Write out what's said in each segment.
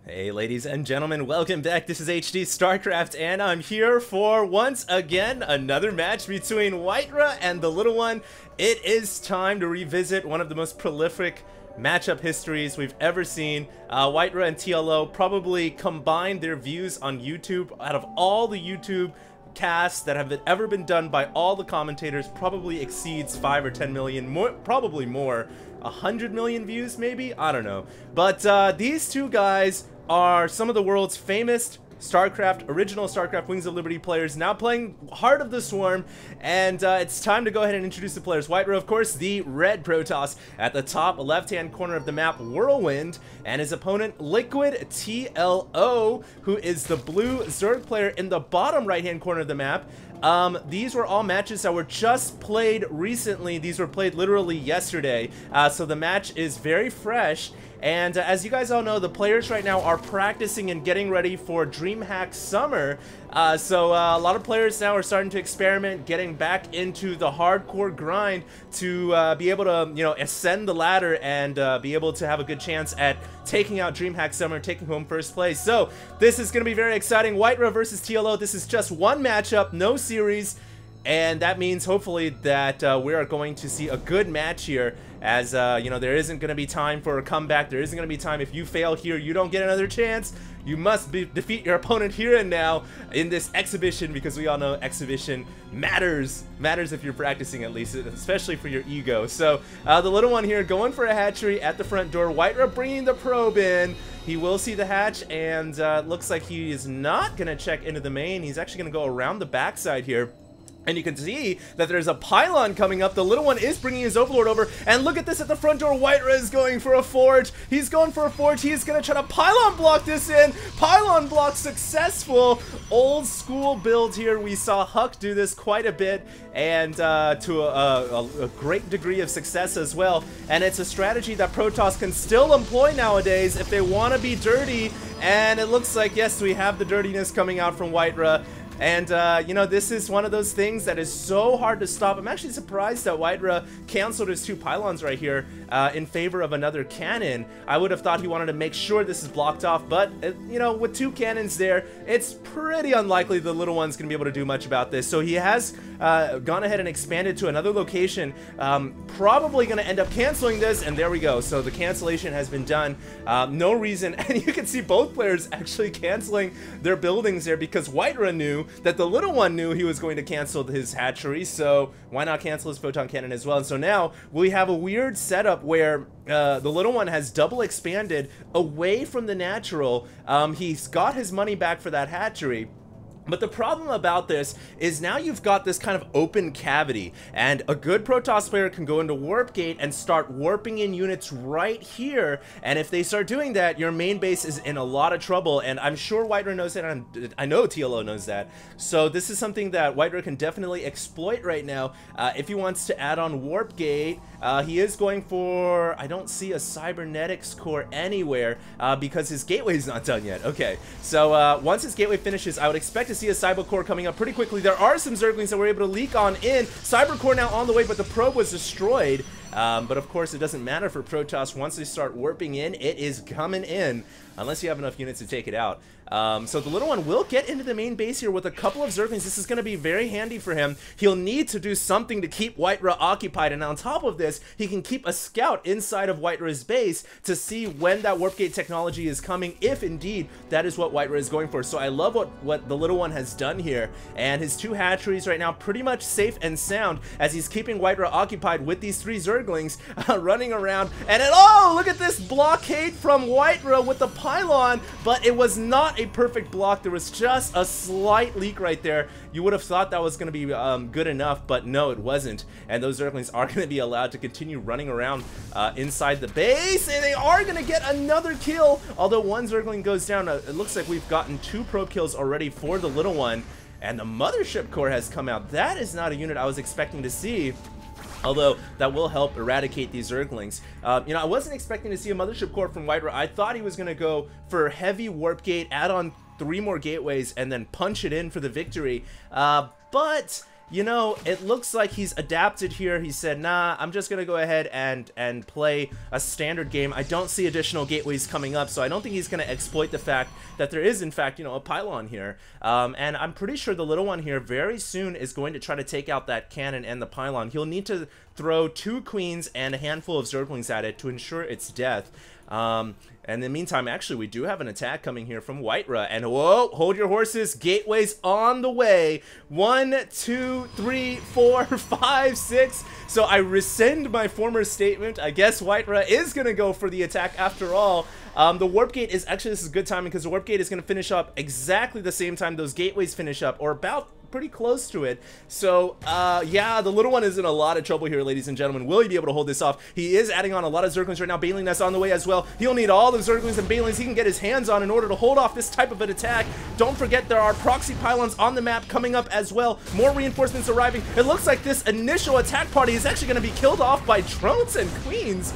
Hey ladies and gentlemen, welcome back. This is HD Starcraft and I'm here for, once again, another match between WhiteRa and the Little One. It is time to revisit one of the most prolific matchup histories we've ever seen. WhiteRa and TLO probably combined their views on YouTube. Out of all the YouTube casts that have ever been done by all the commentators, probably exceeds 5 or 10 million, more, probably more. 100 million views maybe? I don't know. But these two guys are some of the world's famous original Starcraft Wings of Liberty players, now playing Heart of the Swarm, and it's time to go ahead and introduce the players. WhiteRa, of course, the red Protoss at the top left-hand corner of the map, Whirlwind, and his opponent, Liquid TLO, who is the blue Zerg player in the bottom right-hand corner of the map. These were all matches that were just played recently. These were played literally yesterday, so the match is very fresh. And as you guys all know, the players right now are practicing and getting ready for DreamHack Summer. So a lot of players now are starting to experiment, getting back into the hardcore grind to be able to, you know, ascend the ladder and be able to have a good chance at taking out DreamHack Summer, taking home first place. So this is going to be very exciting. WhiteRa versus TLO. This is just one matchup, no series. And that means hopefully that we are going to see a good match here, as you know, there isn't going to be time for a comeback. There isn't going to be time. If you fail here, you don't get another chance. You must defeat your opponent here and now in this exhibition, because we all know exhibition matters if you're practicing, at least, especially for your ego. So the Little One here going for a hatchery at the front door. WhiteRa bringing the probe in. He will see the hatch, and looks like he is not going to check into the main. He's actually going to go around the backside here. And you can see that there's a pylon coming up. The Little One is bringing his Overlord over. And look at this at the front door. WhiteRa is going for a forge. He's going for a forge. He's going to try to pylon block this in. Pylon block successful. Old school build here. We saw Huck do this quite a bit, and to a great degree of success as well. And it's a strategy that Protoss can still employ nowadays if they want to be dirty. And it looks like, yes, we have the dirtiness coming out from WhiteRa. And, you know, this is one of those things that is so hard to stop. I'm actually surprised that WhiteRa canceled his two pylons right here in favor of another cannon. I would have thought he wanted to make sure this is blocked off, but, you know, with two cannons there, it's pretty unlikely the Little One's going to be able to do much about this. So he has gone ahead and expanded to another location, probably going to end up canceling this, and there we go. So the cancellation has been done. No reason, and you can see both players actually canceling their buildings there, because WhiteRa knew that the Little One knew he was going to cancel his hatchery, so why not cancel his photon cannon as well? And so now we have a weird setup where the Little One has double expanded away from the natural. He's got his money back for that hatchery. But the problem about this is now you've got this kind of open cavity, and a good Protoss player can go into Warp Gate and start warping in units right here, and if they start doing that, your main base is in a lot of trouble, and I'm sure WhiteRa knows that, and I know TLO knows that. So this is something that WhiteRa can definitely exploit right now. If he wants to add on Warp Gate, he is going for, I don't see a Cybernetics core anywhere, because his gateway is not done yet. Okay, so once his gateway finishes, I would expect to see a Cyber Core coming up pretty quickly. There are some Zerglings that were able to leak on in. Cyber Core now on the way, but the probe was destroyed. But of course, it doesn't matter for Protoss. Once they start warping in, it is coming in, unless you have enough units to take it out. So the Little One will get into the main base here with a couple of Zerglings. This is going to be very handy for him. He'll need to do something to keep WhiteRa occupied, and on top of this, he can keep a scout inside of WhiteRa's base to see when that Warp Gate technology is coming, if indeed that is what WhiteRa is going for. So I love what the Little One has done here, and his two hatcheries right now pretty much safe and sound, as he's keeping WhiteRa occupied with these three Zerglings running around. And oh, look at this blockade from WhiteRa with the pylon, but it was not a perfect block. There was just a slight leak right there. You would have thought that was going to be good enough, but no, it wasn't. And those Zerglings are going to be allowed to continue running around inside the base, and they are going to get another kill. Although one Zergling goes down, it looks like we've gotten 2 probe kills already for the Little One, and the Mothership Core has come out. That is not a unit I was expecting to see. Although that will help eradicate these Zerglings. You know, I wasn't expecting to see a Mothership Core from WhiteRa. I thought he was going to go for heavy Warp Gate, add on 3 more gateways, and then punch it in for the victory. But you know, it looks like he's adapted here. He said, nah, I'm just gonna go ahead and play a standard game. I don't see additional gateways coming up, so I don't think he's gonna exploit the fact that there is, in fact, you know, a pylon here. And I'm pretty sure the little one here very soon is going to try to take out that cannon and the pylon. He'll need to throw 2 queens and a handful of zerglings at it to ensure its death. And in the meantime, actually, we do have an attack coming here from WhiteRa. And whoa, hold your horses. Gateways on the way. 1, 2, 3, 4, 5, 6. So I rescind my former statement. I guess WhiteRa is going to go for the attack after all. The warp gate is actually, this is good timing because the warp gate is going to finish up exactly the same time those gateways finish up, or about pretty close to it. So yeah, the little one is in a lot of trouble here, ladies and gentlemen. Will he be able to hold this off? He is adding on a lot of zerglings right now. Baneling Nest on the way as well. He'll need all the zerglings and banelings he can get his hands on in order to hold off this type of an attack. Don't forget there are proxy pylons on the map coming up as well. More reinforcements arriving. It looks like this initial attack party is actually going to be killed off by drones and queens.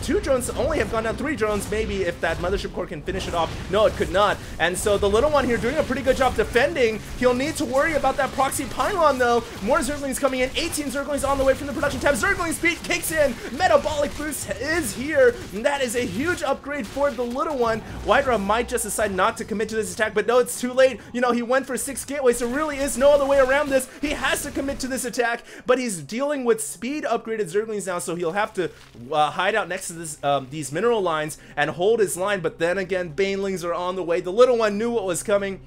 2 drones only have gone down. 3 drones maybe, if that mothership core can finish it off. No, it could not. And so the little one here doing a pretty good job defending. He'll need to worry about that proxy pylon though. More zerglings coming in. 18 zerglings on the way from the production tab. Zergling speed kicks in. Metabolic boost is here. And that is a huge upgrade for the little one. WhiteRa might just decide not to commit to this attack, but no, it's too late. You know, he went for 6 gateways, so really is no other way around this. He has to commit to this attack, but he's dealing with speed upgraded zerglings now, so he'll have to hide out next to this, these mineral lines and hold his line. But then again, banelings are on the way. The little one knew what was coming,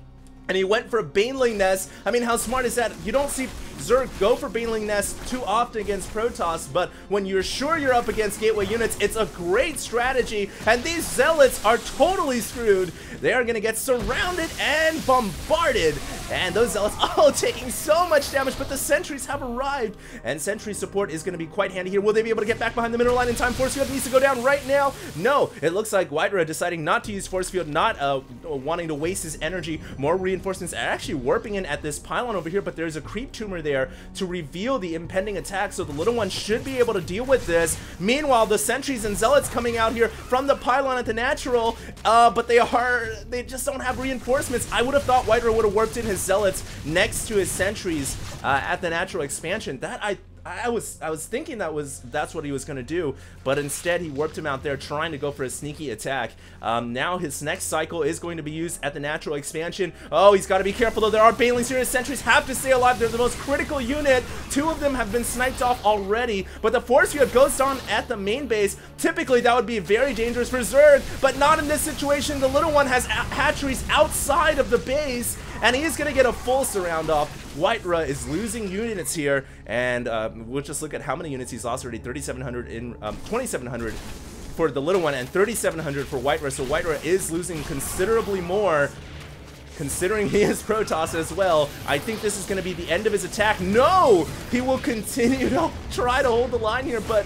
and he went for a Baneling Nest. I mean, how smart is that? You don't see Zerg go for Baneling Nest too often against Protoss, but when you're sure you're up against gateway units, it's a great strategy, and these Zealots are totally screwed. They are going to get surrounded and bombarded, and those Zealots, oh, taking so much damage, but the sentries have arrived, and sentry support is going to be quite handy here. Will they be able to get back behind the mineral line in time? Force field needs to go down right now. No, it looks like WhiteRa deciding not to use force field, not wanting to waste his energy. More reinforcements are actually warping in at this pylon over here, but there's a creep tumor there to reveal the impending attack, so the little one should be able to deal with this. Meanwhile, the sentries and zealots coming out here from the pylon at the natural, but they just don't have reinforcements. I would have thought WhiteRa would have warped in his zealots next to his sentries at the natural expansion. That I was thinking that's what he was going to do, but instead he warped him out there trying to go for a sneaky attack. Now his next cycle is going to be used at the natural expansion. Oh, he's got to be careful though. There are banelings here. His sentries have to stay alive. They're the most critical unit. 2 of them have been sniped off already, but the force field goes on at the main base. Typically that would be very dangerous for Zerg, but not in this situation. The little one has hatcheries outside of the base, and he's going to get a full surround off. WhiteRa is losing units here, and we'll just look at how many units he's lost already. 3,700 in 2,700 for the little one, and 3,700 for WhiteRa. So WhiteRa is losing considerably more, considering he is Protoss as well. I think this is going to be the end of his attack. No! He will continue to try to hold the line here, but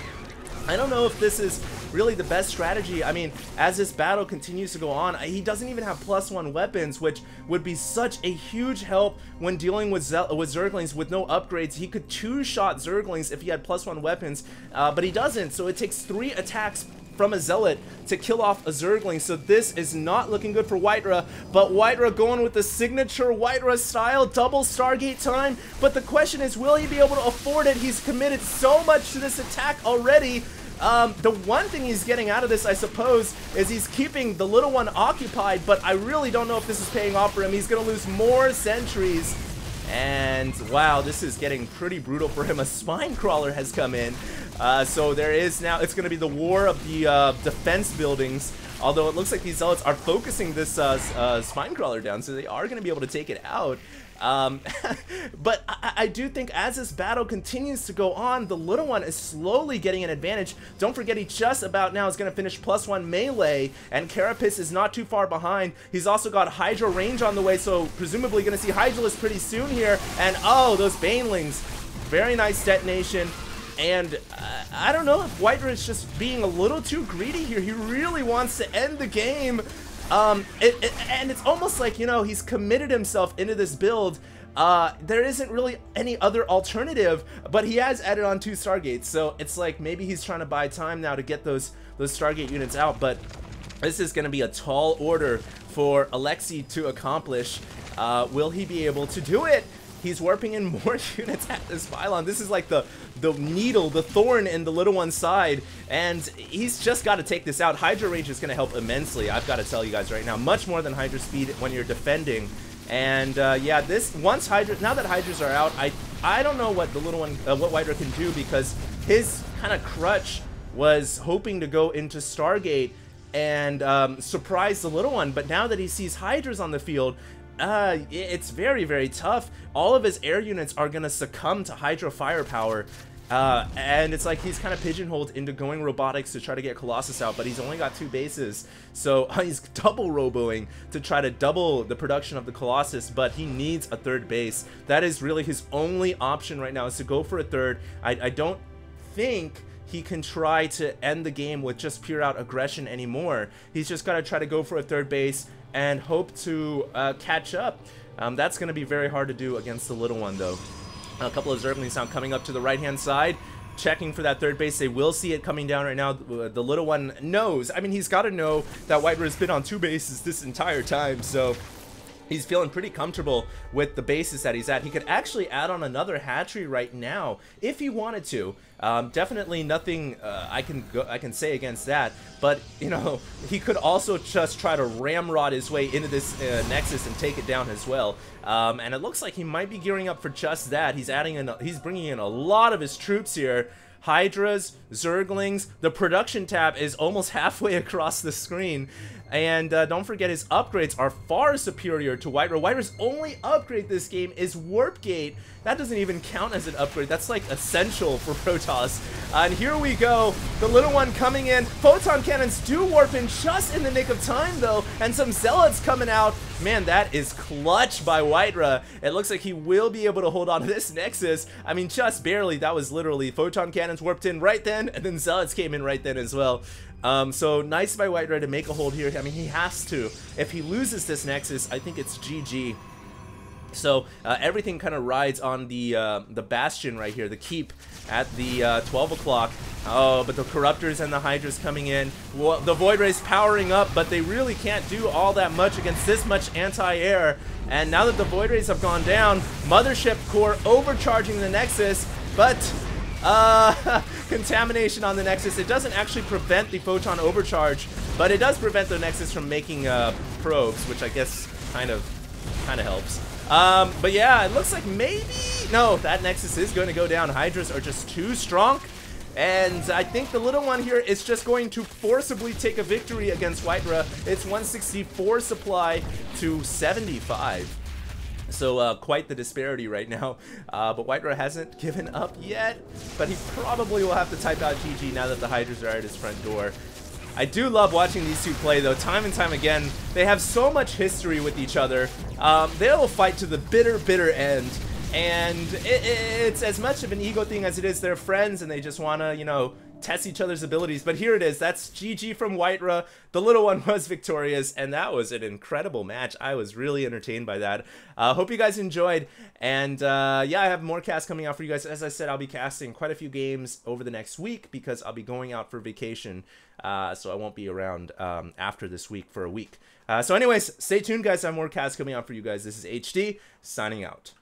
I don't know if this is really the best strategy. I mean, as this battle continues to go on, he doesn't even have +1 weapons, which would be such a huge help when dealing with Zerglings with no upgrades. He could 2-shot Zerglings if he had +1 weapons, but he doesn't, so it takes 3 attacks from a Zealot to kill off a Zergling. So this is not looking good for WhiteRa, but WhiteRa going with the signature WhiteRa style, double Stargate time. But the question is, will he be able to afford it? He's committed so much to this attack already. The one thing he's getting out of this, I suppose, is he's keeping the little one occupied, but I really don't know if this is paying off for him. He's going to lose more sentries, and wow, this is getting pretty brutal for him. A spine crawler has come in, so there is now, it's going to be the war of the defense buildings, although it looks like these zealots are focusing this spine crawler down, so they are going to be able to take it out. But I do think as this battle continues to go on, the little one is slowly getting an advantage. Don't forget, he just about now is going to finish +1 melee, and Carapace is not too far behind. He's also got Hydra range on the way, so presumably going to see Hydralisk pretty soon here. And oh, those Banelings, very nice detonation. And I don't know if WhiteRa is just being a little too greedy here. He really wants to end the game. And it's almost like, you know, he's committed himself into this build. There isn't really any other alternative, but he has added on 2 Stargates, so it's like maybe he's trying to buy time now to get those Stargate units out. But this is going to be a tall order for Alexei to accomplish. Will he be able to do it? he's warping in more units at this pylon. This is like the needle, the thorn in the little one's side, and he's just got to take this out. Hydra Rage is going to help immensely, I've got to tell you guys right now. Much more than Hydra Speed when you're defending. And yeah, now that Hydras are out, I don't know what the little one, what WhiteRa can do, because his kind of crutch was hoping to go into Stargate and surprise the little one, but now that he sees Hydras on the field, it's very, very tough. All of his air units are gonna succumb to Hydra firepower, and it's like he's kind of pigeonholed into going robotics to try to get Colossus out, but he's only got 2 bases, so he's double roboing to try to double the production of the Colossus, but he needs a 3rd base. That is really his only option right now, is to go for a 3rd. I don't think he can try to end the game with just pure out aggression anymore. He's just got to try to go for a 3rd base and hope to catch up. That's going to be very hard to do against the little one, though. A couple of Zerglings now coming up to the right-hand side, checking for that 3rd base. They will see it coming down right now. The little one knows. I mean, he's got to know that WhiteRa's been on 2 bases this entire time, so he's feeling pretty comfortable with the bases that he's at. He could actually add on another hatchery right now if he wanted to. Definitely nothing I can say against that. But you know, he could also just try to ramrod his way into this Nexus and take it down as well. And it looks like he might be gearing up for just that. He's bringing in a lot of his troops here. Hydras, Zerglings. The production tab is almost halfway across the screen. And don't forget, his upgrades are far superior to WhiteRa. WhiteRa's only upgrade this game is Warp Gate. That doesn't even count as an upgrade. That's like essential for Protoss. And here we go. The little one coming in. Photon cannons do warp in just in the nick of time, though. And some Zealots coming out. Man, that is clutch by WhiteRa. It looks like he will be able to hold on to this Nexus. I mean, just barely. That was literally Photon cannons warped in right then, and then Zealots came in right then as well. So nice by WhiteRa to make a hold here. I mean, he has to. If he loses this Nexus, I think it's GG. So everything kind of rides on the Bastion right here, the keep at the 12 o'clock. Oh, but the Corruptors and the Hydras coming in. Well, the Void Ray's powering up, but they really can't do all that much against this much anti-air. And now that the Void Rays have gone down, Mothership Core overcharging the Nexus, but contamination on the Nexus. It doesn't actually prevent the Photon overcharge, but it does prevent the Nexus from making probes, which I guess kind of helps. But yeah, it looks like maybe no, that Nexus is going to go down. Hydras are just too strong, and I think the little one here is just going to forcibly take a victory against WhiteRa. It's 164 supply to 75. So quite the disparity right now, but WhiteRa hasn't given up yet, but he probably will have to type out GG now that the Hydras are at his front door. I do love watching these two play, though. Time and time again, they have so much history with each other. They'll fight to the bitter, bitter end, and it's as much of an ego thing as it is they're friends and they just want to, you know, test each other's abilities. But here it is. That's GG from WhiteRa. The little one was victorious, and that was an incredible match. I was really entertained by that. Hope you guys enjoyed, and yeah, I have more casts coming out for you guys. As I said, I'll be casting quite a few games over the next week because I'll be going out for vacation, so I won't be around after this week for a week. So anyways, stay tuned, guys. I have more casts coming out for you guys. This is HD, signing out.